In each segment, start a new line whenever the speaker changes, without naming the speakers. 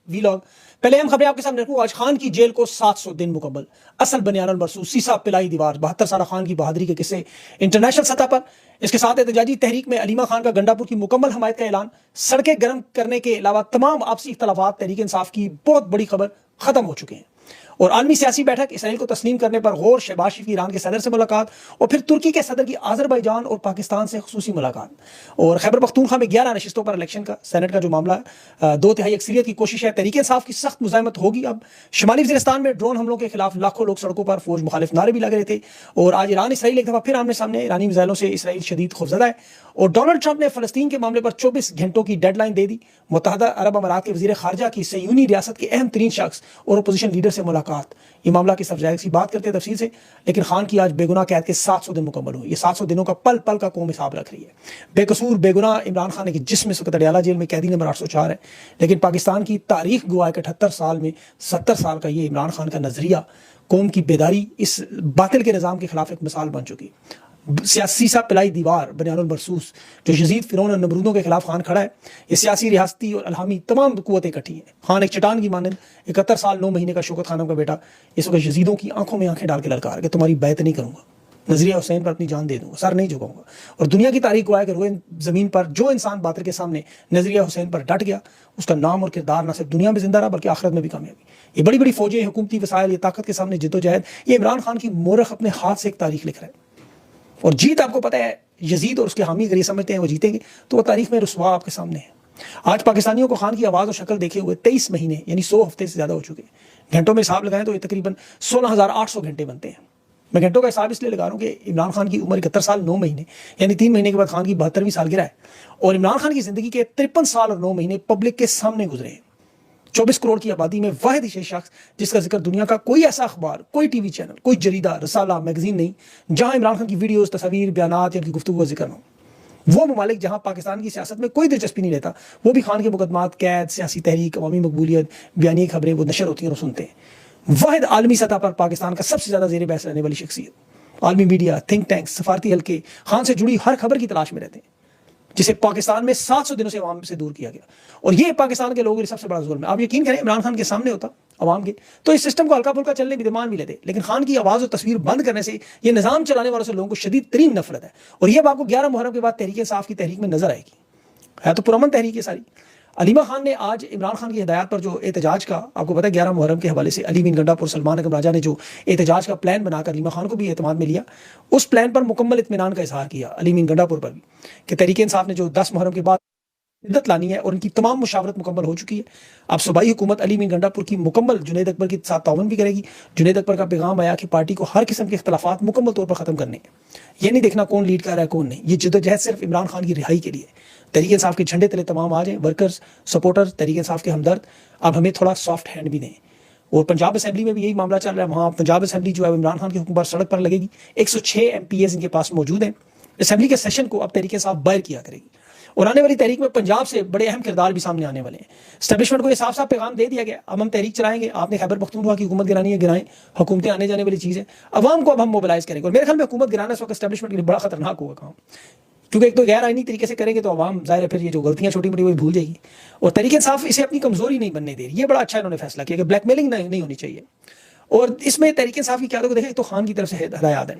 Vlog. پہلے ہم خبریں آپ کے سامنے رکھوں۔ آج خان کی جیل کو 700 دن مکمل، اصل بنیان المرصوص، سیسا پلائی دیوار، 72 سالہ خان کی بہادری کے قصے انٹرنیشنل سطح پر۔ اس کے ساتھ احتجاجی تحریک میں علیمہ خان کا گنڈا پور کی مکمل حمایت کا اعلان۔ سڑکیں گرم کرنے کے علاوہ تمام آپسی اختلافات تحریک انصاف کی بہت بڑی خبر ختم ہو چکے ہیں۔ اور عالمی سیاسی بیٹھک، اسرائیل کو تسلیم کرنے پر غور، شہباز شریف کی ایران کے صدر سے ملاقات، اور پھر ترکی کے صدر کی آذربائیجان اور پاکستان سے خصوصی ملاقات۔ اور خیبر پختونخوا میں 11 نشستوں پر الیکشن کا سینٹ کا جو معاملہ 2/3 اکثریت کی کوشش ہے، تحریک انصاف کی سخت مزاحمت ہوگی اب۔ شمالی وزیرستان میں ڈرون حملوں کے خلاف لاکھوں لوگ سڑکوں پر، فوج مخالف نعرے بھی لگ رہے تھے۔ اور آج ایران اسرائیل ایک دفعہ پھر آمنے سامنے، ایرانی میزائلوں سے اسرائیل شدید خوفزدہ ہے۔ اور ڈونلڈ ٹرمپ نے فلسطین کے معاملے پر 24 گھنٹوں کی ڈیڈ لائن دے دی۔ متحدہ عرب امارات کے وزیر خارجہ کی صہیونی ریاست کے اہم ترین شخص اور اپوزیشن لیڈر سے ملاقات۔ یہ معاملہ کس طرف جائے گا بات کرتے ہیں تفصیل سے، لیکن خان کی آج بے گناہ قید کے 700 دن مکمل ہوئے۔ یہ 700 دنوں کا پل پل کا قوم حساب رکھ رہی ہے۔ بے قصور بے گناہ عمران خان کے جسم اس وقت اڈیالہ جیل میں قیدی نمبر 804 ہے، لیکن پاکستان کی تاریخ گواہ ہے کہ 78 سال میں 70 سال کا یہ عمران خان کا نظریہ، قوم کی بیداری اس باطل کے نظام کے خلاف ایک مثال بن چکی۔ سیاسی سا پلائی دیوار، بنیان المرصوص، جو یزید، فرعون اور نمرودوں کے خلاف خان کھڑا ہے۔ یہ سیاسی، ریاستی اور الہامی تمام قوتیں اکٹھی ہیں۔ خان ایک چٹان کی مانند 71 سال 9 مہینے کا شوکت خانم کا بیٹا اس وقت یزیدوں کی آنکھوں میں آنکھیں ڈال کے للکار کہ تمہاری بیعت نہیں کروں گا، نظریہ حسین پر اپنی جان دے دوں گا، سر نہیں جھکاؤں گا۔ اور دنیا کی تاریخ گواہ ہے کہ روئے زمین پر جو انسان باطل کے سامنے نظریہ حسین پر ڈٹ گیا، اس کا نام اور کردار نہ صرف دنیا میں زندہ رہا بلکہ آخرت میں بھی کامیابی۔ یہ بڑی بڑی فوجیں، حکومتی وسائل، یہ طاقت کے سامنے جدوجہد، یہ عمران خان کی مورخ اپنے ہاتھ سے ایک تاریخ لکھ رہا ہے۔ اور جیت آپ کو پتہ ہے، یزید اور اس کے حامی اگر یہ سمجھتے ہیں وہ جیتیں گے تو وہ تاریخ میں رسوا آپ کے سامنے ہے۔ آج پاکستانیوں کو خان کی آواز اور شکل دیکھے ہوئے 23 مہینے یعنی 100 ہفتے سے زیادہ ہو چکے ہیں۔ گھنٹوں میں حساب لگائیں تو یہ تقریباً 16,800 گھنٹے بنتے ہیں۔ میں گھنٹوں کا حساب اس لیے لگا رہا ہوں کہ عمران خان کی عمر 71 سال 9 مہینے یعنی 3 مہینے کے بعد خان کی 72ویں سالگرہ ہے، اور عمران خان کی زندگی کے 53 سال اور 9 مہینے پبلک کے سامنے گزرے ہیں۔ 24 کروڑ کی آبادی میں واحد ہی شخص جس کا ذکر دنیا کا کوئی ایسا اخبار، کوئی ٹی وی چینل، کوئی جریدہ، رسالہ، میگزین نہیں جہاں عمران خان کی ویڈیوز، تصاویر، بیانات یا ان کی گفتگو کا ذکر نہ ہو۔ وہ ممالک جہاں پاکستان کی سیاست میں کوئی دلچسپی نہیں لیتا، وہ بھی خان کے مقدمات، قید، سیاسی تحریک، عوامی مقبولیت، بیانیہ خبریں وہ نشر ہوتی ہیں اور سنتے ہیں۔ واحد عالمی سطح پر پاکستان کا سب سے زیادہ زیر بحث رہنے والی شخصیت، عالمی میڈیا، تھنک ٹینک، سفارتی حلقے خان سے جڑی ہر خبر کی تلاش میں رہتے ہیں، جسے پاکستان میں 700 دنوں سے عوام سے دور کیا گیا۔ اور یہ پاکستان کے لوگوں کے سب سے بڑا ظلم ہے۔ آپ یقین کریں، عمران خان کے سامنے ہوتا عوام کے تو اس سسٹم کو ہلکا پھلکا چلنے بھی دیمان بھی لیتے، لیکن خان کی آواز اور تصویر بند کرنے سے یہ نظام چلانے والوں سے لوگوں کو شدید ترین نفرت ہے۔ اور یہ اب آپ کو 11 محرم کے بعد تحریک انصاف کی تحریک میں نظر آئے گی۔ ہے تو پرامن تحریک ہے ساری۔ علیمہ خان نے آج عمران خان کی ہدایات پر جو احتجاج کا، آپ کو پتہ ہے 11 محرم کے حوالے سے علی بن گنڈا پور سلمان اکرم راجہ نے جو احتجاج کا پلان بنا کر علیمہ خان کو بھی اعتماد میں لیا، اس پلان پر مکمل اطمینان کا اظہار کیا علی بن گنڈا پور پر بھی کہ تحریک انصاف نے جو 10 محرم کے بعد شدت لانی ہے اور ان کی تمام مشاورت مکمل ہو چکی ہے۔ اب صوبائی حکومت علی بن گنڈا پور کی مکمل جنید اکبر کے ساتھ تعاون بھی کرے گی۔ جنید اکبر کا پیغام آیا کہ پارٹی کو ہر قسم کے اختلافات مکمل طور پر ختم کرنے ہیں، یہ نہیں دیکھنا کون لیڈ کر رہا ہے کون نہیں، یہ جدوجہد صرف عمران خان کی رہائی کے لیے۔ تحریک انصاف کے جھنڈے تلے تمام آ جائیں، ورکرز، سپورٹر، تحریک انصاف کے ہمدرد اب ہمیں تھوڑا سافٹ ہینڈ بھی دیں۔ اور پنجاب اسمبلی میں بھی یہی معاملہ چل رہا ہے، وہاں پنجاب اسمبلی جو ہے عمران خان کے حکم پر سڑک پر لگے گی۔ 106 MPs ان کے پاس موجود ہیں۔ اسمبلی کے سیشن کو اب تحریک انصاف باہر کیا کرے گی، اور آنے والی تحریک میں پنجاب سے بڑے اہم کردار بھی سامنے آنے والے ہیں۔ اسٹیبلشمنٹ کو یہ صاف صاف پیغام دے دیا گیا، اب ہم تحریک چلائیں گے، آپ نے خیبر پختونخوا کی حکومت گرانی ہے گرائیں، حکومتیں آنے جانے والی چیز ہے، عوام کو اب ہم موبلائز کریں گے۔ اور میرے خیال میں حکومت گرانا اس وقت اسٹیبلشمنٹ کے لیے بڑا خطرناک ہوگا کام، کیونکہ ایک تو غیر آئینی طریقے سے کریں گے تو عوام ظاہر ہے پھر یہ جو غلطیاں چھوٹی موٹی وہ بھول جائے گی، اور تحریک انصاف اسے اپنی کمزوری نہیں بننے دے رہی۔ یہ بڑا اچھا انہوں نے فیصلہ کیا کہ بلیک میلنگ نہیں ہونی چاہیے۔ اور اس میں تحریک انصاف کی قیادت کو دیکھیں تو خان کی طرف سے ہدایات ہیں،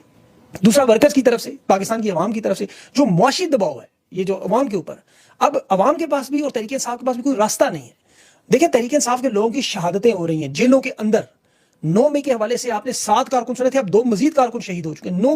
دوسرا ورکرز کی طرف سے، پاکستان کی عوام کی طرف سے جو معاشی دباؤ ہے یہ جو عوام کے اوپر، اب عوام کے پاس بھی اور تحریک انصاف کے پاس بھی کوئی راستہ نہیں ہے۔ دیکھیں تحریک انصاف کے لوگوں کی شہادتیں ہو رہی ہیں جیلوں کے اندر۔ 9 مئی کے حوالے سے آپ نے 7 کارکن سنے تھے، اب 2 مزید کارکن شہید ہو چکے ہیں۔ 9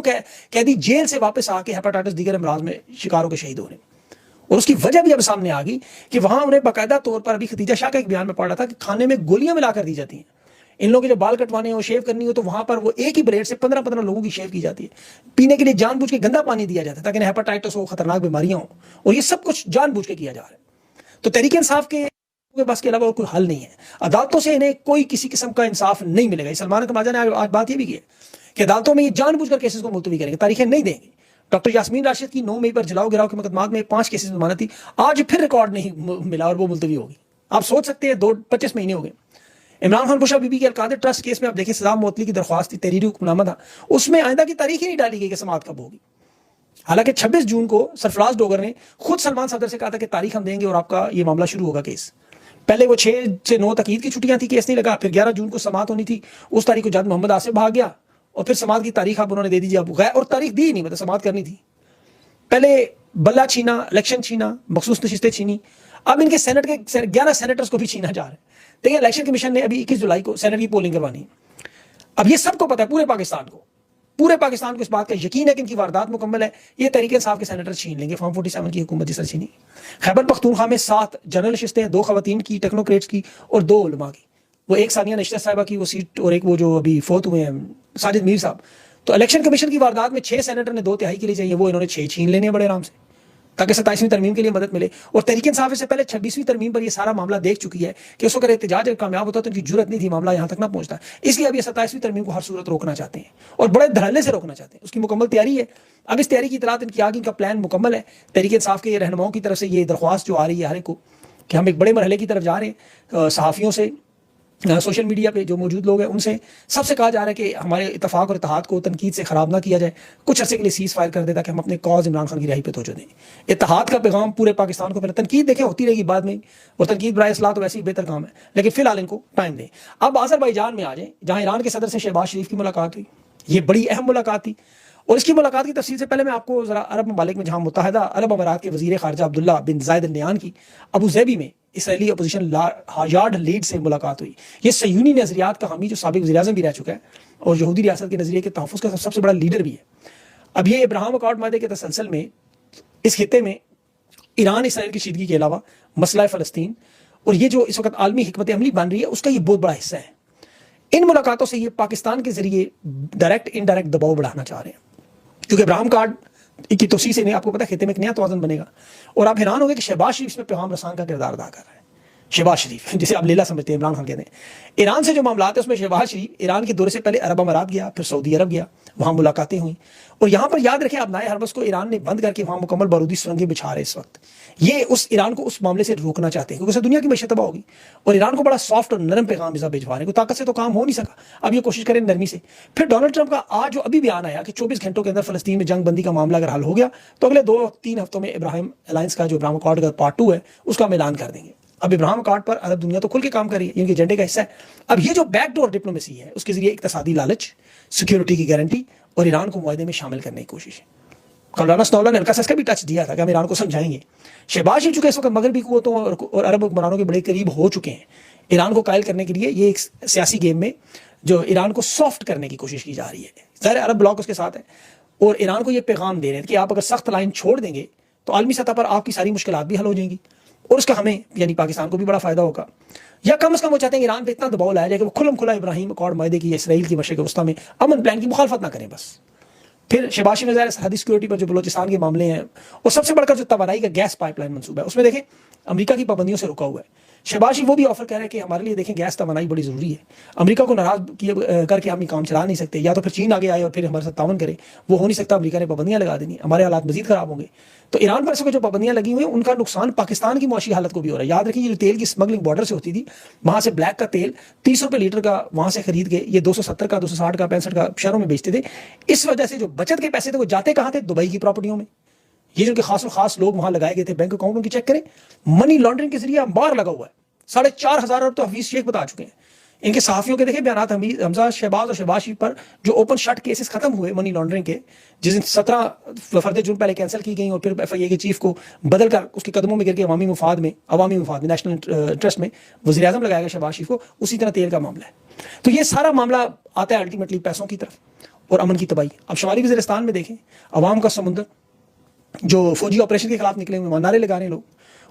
قیدی جیل سے واپس آ کے ہیپاٹائٹس دیگر امراض میں شکار ہو کے شہید ہو رہے ہیں، اور اس کی وجہ بھی اب سامنے آ گئی کہ وہاں انہیں باقاعدہ طور پر، ابھی ختیجہ شاہ کا ایک بیان میں پڑھ رہا تھا کہ کھانے میں گولیاں ملا کر دی جاتی ہیں۔ ان لوگوں کے جو بال کٹوانے ہو، شیو کرنی ہو تو وہاں پر وہ ایک ہی بلیڈ سے 15 لوگوں کی شیو کی جاتی ہے۔ پینے کے لیے جان بوجھ کے گندا پانی دیا جاتا ہے تاکہ ہیپاٹائٹس ہو، خطرناک بیماریاں ہوں، اور یہ سب کچھ جان بوجھ کے کیا جا رہا ہے۔ تو تحریک انصاف کے بس کے علاوہ اور کوئی حل نہیں ہے۔ عدالتوں سے انہیں کوئی کسی قسم کا انصاف نہیں ملے گا۔ سلمان اکرم راجہ نے آج بات یہ بھی کی ہے کہ عدالتوں میں یہ جان بوجھ کر کیسز کو ملتوی کریں گے، تاریخیں نہیں دیں گے۔ ڈاکٹر یاسمین راشد کی 9 مئی پر جلاؤ گراؤ کے مقدمات میں 5 کیسز ضمانت تھی، آج پھر ریکارڈ نہیں ملا اور وہ ملتوی ہوگی۔ آپ سوچ سکتے ہیں 25 مہینے ہو گئے۔ عمران خان بشا بی بی کے القادر ٹرسٹ کیس میں آپ دیکھیں سزا معطلی کی درخواست تھی، تحریری حکم نامہ تھا، اس میں آئندہ کی تاریخ ہی نہیں ڈالی گئی کہ سماعت کب ہوگی۔ حالانکہ 26 جون کو سرفراز ڈوگر نے خود سلمان صدر سے کہا تھا کہ تاریخ ہم دیں گے اور آپ کا یہ معاملہ شروع ہوگا کیس۔ پہلے وہ 6 سے 9 تک عید کی چھٹیاں تھی، کیس نہیں لگا، پھر 11 جون کو سماعت ہونی تھی، اس تاریخ کو جج محمد آصف بھاگ گیا اور پھر سماعت کی تاریخ آپ انہوں نے دے دیجیے، اب غیر اور تاریخ دی نہیں، مطلب سماعت کرنی تھی، پہلے بلہ چھینا، الیکشن چھینا، مخصوص نشستیں چھینی، اب ان کے سینٹ کے 11 سینیٹرز کو بھی چھینا جا رہا ہے۔ دیکھیں الیکشن کمیشن نے ابھی 21 جولائی کو سینٹ کی پولنگ کروانی ہے، اب یہ سب کو پتا ہے، پورے پاکستان کو اس بات کا یقین ہے کہ ان کی واردات مکمل ہے، یہ تحریک انصاف کے سینیٹر چھین لیں گے فارم 47 کی حکومت جس طرح چھینی۔ خیبر پختونخوا میں 7 جنرل نشستیں ہیں، 2 خواتین کی ٹیکنوکریٹس کی اور 2 علماء کی، وہ ایک ثانیہ نشتر صاحبہ کی وہ سیٹ اور ایک وہ جو ابھی فوت ہوئے ہیں ساجد میر صاحب۔ تو الیکشن کمیشن کی واردات میں 6 سینیٹر نے 2/3 کے لیے چاہیے، وہ انہوں نے 6 چھین لینے ہیں بڑے آرام سے، تاکہ 27ویں ترمیم کے لیے مدد ملے۔ اور تحریک انصاف سے پہلے 26ویں ترمیم پر یہ سارا معاملہ دیکھ چکی ہے کہ اس وقت احتجاج اگر کامیاب ہوتا تو ان کی جرت نہیں تھی معاملہ یہاں تک نہ پہنچتا، اس لیے اب یہ 27ویں ترمیم کو ہر صورت روکنا چاہتے ہیں اور بڑے دھڑلے سے روکنا چاہتے ہیں، اس کی مکمل تیاری ہے۔ اب اس تیاری کی اطلاعات ان کی آگے، ان کا پلان مکمل ہے۔ تحریک انصاف کے رہنماؤں کی طرف سے یہ درخواست جو آ رہی ہے ہر ایک کو کہ ہم ایک بڑے مرحلے کی طرف جا رہے ہیں، صحافیوں سے، سوشل میڈیا پہ جو موجود لوگ ہیں ان سے سب سے کہا جا رہا ہے کہ ہمارے اتفاق اور اتحاد کو تنقید سے خراب نہ کیا جائے، کچھ عرصے کے لیے سیز فائر کر دے تاکہ ہم اپنے کاز عمران خان کی رہائی پہ توجہ دیں۔ اتحاد کا پیغام پورے پاکستان کو، پہلے تنقید دیکھیں ہوتی رہے گی بعد میں، اور تنقید برائے اصلاح تو ویسے ہی بہتر کام ہے، لیکن فی الحال ان کو ٹائم دیں۔ اب آذربائیجان میں آ جائیں جہاں ایران کے صدر سے شہباز شریف کی ملاقات ہوئی، یہ بڑی اہم ملاقات تھی، اور اس کی ملاقات کی تفصیل سے پہلے میں آپ کو ذرا عرب ممالک میں جہاں متحدہ عرب امارات کے وزیر خارجہ عبداللہ بن زائد النہیان کی ابو ظبی میں اسرائیلی اپوزیشن یارڈ لیڈ سے ملاقات ہوئی۔ یہ صہیونی نظریات کا حامی جو سابق وزیر اعظم بھی رہ چکا ہے اور یہودی ریاست کے نظریے کے تحفظ کا سب سے بڑا لیڈر بھی ہے۔ اب یہ ابراہیم اکارڈ معاہدے کے تسلسل میں اس خطے میں ایران اسرائیل کی کشیدگی کے علاوہ مسئلہ فلسطین اور یہ جو اس وقت عالمی حکمت عملی بن رہی ہے اس کا یہ بہت بڑا حصہ ہے۔ ان ملاقاتوں سے یہ پاکستان کے ذریعے ڈائریکٹ انڈائریکٹ دباؤ بڑھانا چاہ رہے ہیں، کیونکہ ابراہیم کارڈ کی توسیع سے آپ کو پتا ہے خطے میں ایک نیا توازن بنے گا، اور آپ حیران ہوں گے کہ شہباز شریف اس میں پیغام رسان کا کردار ادا کر رہا ہے۔ شہباز شریف جسے آپ لیلا سمجھتے ہیں، عمران خان کہتے ہیں، ایران سے جو معاملات ہیں اس میں شہباز شریف ایران کے دورے سے پہلے عرب امارات گیا، پھر سعودی عرب گیا، وہاں ملاقاتیں ہوئیں، اور یہاں پر یاد رکھیں ابنائے حربس کو ایران نے بند کر کے وہاں مکمل بارودی سرنگیں بچھا رہے اس وقت، یہ اس ایران کو اس معاملے سے روکنا چاہتے ہیں کیونکہ اسے دنیا کی معیشت تباہ ہوگی، اور ایران کو بڑا سافٹ اور نرم پیغام بھجوا رہے ہیں، طاقت سے تو کام ہو نہیں سکا، اب یہ کوشش کریں نرمی سے۔ پھر ڈونلڈ ٹرمپ کا آج جو ابھی بیان آیا کہ 24 گھنٹوں کے اندر فلسطین میں جنگ بندی کا معاملہ اگر حل ہو گیا تو اگلے 2-3 ہفتوں میں ابراہیم الائنس کا جو ابراہیم اکارڈ کا پارٹ 2 ہے اس کا ہم اعلان کر دیں گے۔ اب ابراہیم اکارڈ پر عرب دنیا تو کھل کے کام کر رہی ہے، ان کے ایجنڈے کا حصہ ہے۔ اب یہ جو بیک ڈور ڈپلومیسی ہے اس کے ذریعے اقتصادی لالچ، سیکیورٹی کی گارنٹی اور ایران کو معاہدے میں شامل کرنے کی کوشش ہے۔ مولانا سنولا نے ہلکا سا اس کا بھی ٹچ دیا تھا کہ ہم ایران کو سمجھائیں گے۔ شہباز شریف چونکہ اس وقت مغربی قوتوں اور عرب حکمرانوں کے بڑے قریب ہو چکے ہیں، ایران کو قائل کرنے کے لیے یہ ایک سیاسی گیم میں جو ایران کو سافٹ کرنے کی کوشش کی جا رہی ہے، ظاہر عرب بلاک اس کے ساتھ ہے، اور ایران کو یہ پیغام دے رہے ہیں کہ آپ اگر سخت لائن چھوڑ دیں گے تو عالمی سطح پر آپ کی ساری مشکلات بھی حل ہو جائیں گی، اور اس کا ہمیں یعنی پاکستان کو بھی بڑا فائدہ ہوگا، یا کم از کم وہ چاہتے ہیں ایران پہ اتنا دباؤ لایا جائے کہ وہ کھلم کھلا ابراہیم اکارڈ معاہدے کی اسرائیل کی مشرق وسطیٰ میں امن پلان کی مخالفت نہ کریں بس۔ پھر شہباز شریف نے سرحدی سیکورٹی پر جو بلوچستان کے معاملے ہیں، اور سب سے بڑھ کر جو توانائی کا گیس پائپ لائن منصوبہ ہے اس میں دیکھیں امریکہ کی پابندیوں سے رکا ہوا ہے۔ شہباز شریف وہ بھی آفر کر رہے ہیں کہ ہمارے لیے دیکھیں گیس توانائی بڑی ضروری ہے، امریکہ کو ناراض کر کے ہم یہ کام چلا نہیں سکتے، یا تو پھر چین آگے آئے اور پھر ہمارے ساتھ تعاون کرے، وہ ہو نہیں سکتا، امریکہ نے پابندیاں لگا دینی، ہمارے حالات مزید خراب ہوں گے۔ تو ایران پر اس وقت جو پابندیاں لگی ہوئی ہیں ان کا نقصان پاکستان کی معاشی حالت کو بھی ہو رہا ہے۔ یاد رکھیں یہ جو تیل کی اسمگلنگ بارڈر سے ہوتی تھی، وہاں سے بلیک کا تیل 30 روپے لیٹر کا وہاں سے خرید کے یہ 270 کا 260 کا 65 کا شہروں میں بیچتے تھے، اس وجہ سے جو بچت کے پیسے تھے وہ جاتے کہاں تھے؟ دبئی کی پراپرٹیوں میں۔ یہ جو کہ خاص و خاص لوگ وہاں لگائے گئے تھے بینک اکاؤنٹ ان کی چیک کریں، منی لانڈرنگ کے ذریعے بار لگا ہوا ہے، 4,500 ارب تو حفیظ شیخ بتا چکے ہیں۔ ان کے صحافیوں کے دیکھیں بیانات، حمزہ شہباز اور شہباز شریف پر جو اوپن شٹ کیسز ختم ہوئے منی لانڈرنگ کے، جس دن 17 فرد جرم پہلے کینسل کی گئیں اور پھر ایف آئی اے کے چیف کو بدل کر اس کے قدموں میں گر کے عوامی مفاد میں نیشنل انٹرسٹ میں وزیر اعظم لگایا گیا شہباز شریف کو، اسی طرح تیل کا معاملہ ہے۔ تو یہ سارا معاملہ آتا ہے الٹیمیٹلی پیسوں کی طرف اور امن کی تباہی۔ اب شمالی وزیرستان میں دیکھیں عوام کا سمندر، جو فوجی آپریشن کے خلاف نکلے ہوئے نعرے لگا رہے ہیں لوگ،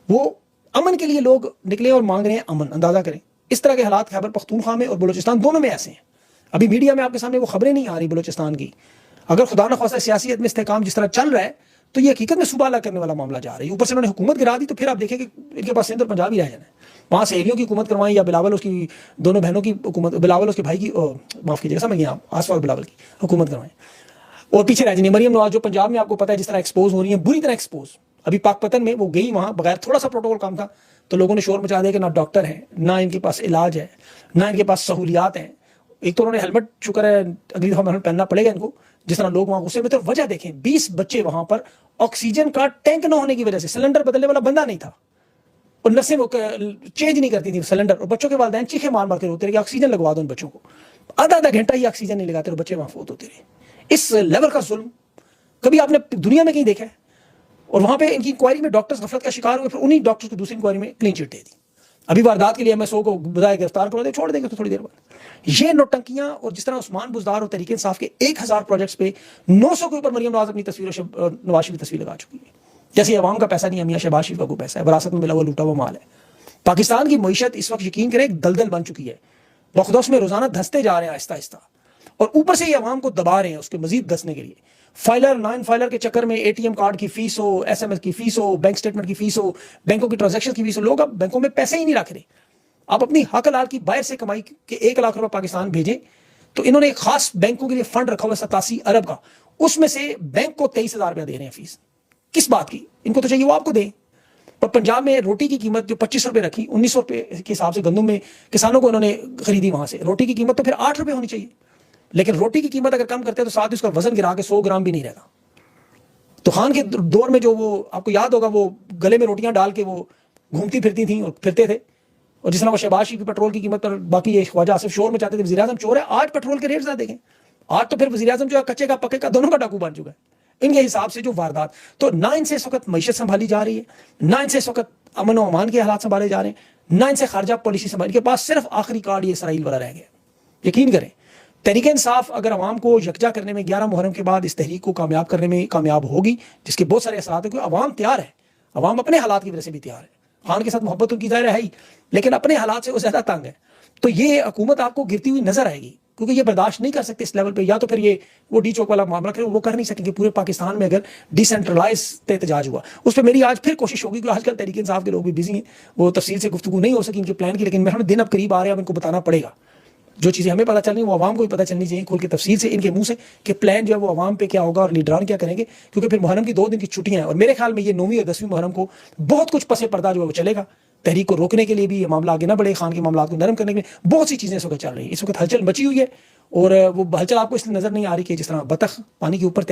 وہ امن کے لیے لوگ نکلے اور مانگ رہے ہیں امن۔ اندازہ کریں اس طرح کے حالات خیبر پختونخوا میں اور بلوچستان دونوں میں ایسے ہیں۔ ابھی میڈیا میں آپ کے سامنے وہ خبریں نہیں آ رہی بلوچستان کی، اگر خدا نہ خواستہ سیاسی عدم استحکام جس طرح چل رہا ہے تو یہ حقیقت میں صوبہ الگ کرنے والا معاملہ جا رہا ہے۔ اوپر سے انہوں نے حکومت گرا دی تو پھر آپ دیکھیں کہ ان کے پاس سندھ اور پنجاب ہی رہ جانا ہے، وہاں سہیلیوں کی حکومت کروائیں یا بلاول اس کی دونوں بہنوں کی حکومت، بلاول اس کے بھائی کی معاف کیجیے گا سمجھ گئے آپ، آصف اور بلاول کی حکومت کروائیں، اور پیچھے رہ جائیں مریم نواز جو پنجاب میں آپ کو پتہ ہے جس طرح ایکسپوز ہو رہی ہیں، بری طرح ایکسپوز۔ ابھی پاک پتن میں وہ گئی وہاں بغیر تھوڑا سا پروٹوکول کام تھا تو لوگوں نے شور مچا دیا کہ نہ ڈاکٹر ہیں، نہ ان کے پاس علاج ہے، نہ ان کے پاس سہولیات ہیں۔ ایک تو انہوں نے ہیلمٹ شکر ہے اگلی دفعہ ہیلمٹ پہننا پڑے گا ان کو، جس طرح لوگ وہاں غصے میں تھے۔ وجہ دیکھیں 20 بچے وہاں پر آکسیجن کا ٹینک نہ ہونے کی وجہ سے، سلنڈر بدلنے والا بندہ نہیں تھا، اور نسیں وہ چینج نہیں کرتی تھی سلنڈر, اور بچوں کے والدین چیخے مار مار کے روتے رہے کہ آکسیجن لگوا دو ان بچوں کو. آدھا گھنٹہ ہی آکسیجن نہیں لگاتے اور بچے وہاں فوت ہوتے رہے. اس لیول کا ظلم کبھی آپ نے دنیا میں کہیں دیکھا ہے؟ اور وہاں پہ ان کی انکوائری میں ڈاکٹرز غفلت کا شکار ہوئے, پھر انہی ڈاکٹرز کو دوسری انکوائری میں کلین چٹ دے دی. ابھی واردات کے لیے MSO کو بجائے گرفتار کرو دے, چھوڑ دیں گے تو تھوڑی دیر بعد. یہ نوٹنکیاں, اور جس طرح عثمان بزدار اور تحریک انصاف کے 1000 پروجیکٹس پہ 900 کے اوپر مریم نواز اپنی تصویر اور نواز شریف کی تصویر لگا چکی ہے. جیسے عوام کا پیسہ نہیں ہے, میاں شہباز شریف کا کوئی پیسہ ہے, وراثت میں ملا ہوا لوٹا ہوا مال ہے. پاکستان کی معیشت اس وقت یقین کریں ایک دلدل بن چکی ہے, بخدوش میں روزانہ دھستے جا رہے ہیں آہستہ آہستہ, اور اوپر سے یہ عوام کو دبا رہے ہیں اس کے مزید دھسنے کے لیے. فائلر نان فائلر کے چکر میں ATM کارڈ کی فیس ہو, SMS کی فیس ہو, بینک سٹیٹمنٹ کی فیس ہو, بینکوں کی ٹرانزیکشن کی فیس ہو, لوگ اب بینکوں میں پیسے ہی نہیں رکھ رہے. آپ اپنی حق حلال کی باہر سے کمائی کے 1 لاکھ روپے پاکستان بھیجیں تو انہوں نے ایک خاص بینکوں کے لیے فنڈ رکھا ہوا 87 ارب کا, اس میں سے بینک کو 23,000 روپیہ دے رہے ہیں فیس. کس بات کی؟ ان کو تو چاہیے وہ آپ کو دیں. پر پنجاب میں روٹی کی قیمت جو 25 روپے رکھی, 1900 روپے کے حساب سے گندم میں کسانوں کو انہوں نے خریدی, وہاں سے روٹی کی قیمت تو پھر 8 روپے ہونی چاہیے. لیکن روٹی کی قیمت اگر کم کرتے ہیں تو ساتھ اس کا وزن گرا کے 100 گرام بھی نہیں رہتا. تو خان کے دور میں جو وہ آپ کو یاد ہوگا, وہ گلے میں روٹیاں ڈال کے وہ گھومتی پھرتی تھیں اور پھرتے تھے, اور جس طرح وہ شہباز شریف کی پیٹرول کی قیمت پر باقی یہ خواجہ آصف شور میں چاہتے تھے وزیر اعظم چور ہے. آج پیٹرول کے ریٹ زیادہ دیکھیں, آج تو پھر وزیر اعظم جو ہے کچے کا پکے کا دونوں کا ڈاکو بن چکا ہے ان کے حساب سے جو واردات. تو نہ ان سے اس وقت معیشت سنبھالی جا رہی ہے, نہ ان سے اس وقت امن و امان کے حالات سنبھالے جا رہے ہیں, نہ ان سے خارجہ پالیسی سنبھالی. کے پاس صرف آخری کارڈ یہ اسرائیل والا رہ گیا. یقین کریں تحریک انصاف اگر عوام کو یکجا کرنے میں 11 محرم کے بعد اس تحریک کو کامیاب کرنے میں کامیاب ہوگی, جس کے بہت سارے اثرات ہیں, کیونکہ عوام تیار ہے, عوام اپنے حالات کی وجہ سے بھی تیار ہے. خان کے ساتھ محبت ان کی ظاہر ہے ہی, لیکن اپنے حالات سے وہ زیادہ تنگ ہے. تو یہ حکومت آپ کو گرتی ہوئی نظر آئے گی, کیونکہ یہ برداشت نہیں کر سکتے اس لیول پہ. یا تو پھر یہ وہ ڈی چوک والا معاملہ کریں, وہ کر نہیں سکیں گے. پورے پاکستان میں اگر ڈی سینٹرلائز احتجاج ہوا, اس پہ میری آج پھر کوشش ہوگی, کہ آج کل تحریک انصاف کے لوگ بھی بزی ہیں, وہ تفصیل سے گفتگو نہیں ہو سکی ان کے پلان کی, لیکن ہمیں دن اب قریب آ رہے ہیں, اب ان کو بتانا پڑے گا. جو چیزیں ہمیں پتہ چل رہی ہیں وہ عوام کو بھی پتہ چلنی چاہیے کھول کے تفصیل سے ان کے منہ سے, کہ پلان جو ہے وہ عوام پہ کیا ہوگا اور لیڈران کیا کریں گے. کیونکہ پھر محرم کی 2 دن کی چھٹیاں ہیں, اور میرے خیال میں یہ 9ویں اور 10ویں محرم کو بہت کچھ پس پردہ جو ہے وہ چلے گا. تحریک کو روکنے کے لیے بھی, یہ معاملہ آگے نہ بڑھے, خان کے معاملات کو نرم کرنے کے لیے بہت سی چیزیں اس وقت چل رہی ہیں. اس وقت ہلچل مچی ہوئی ہے, اور وہ ہلچل آپ کو اس لیے نظر نہیں آ رہی کہ جس طرح بطخ پانی کے اوپر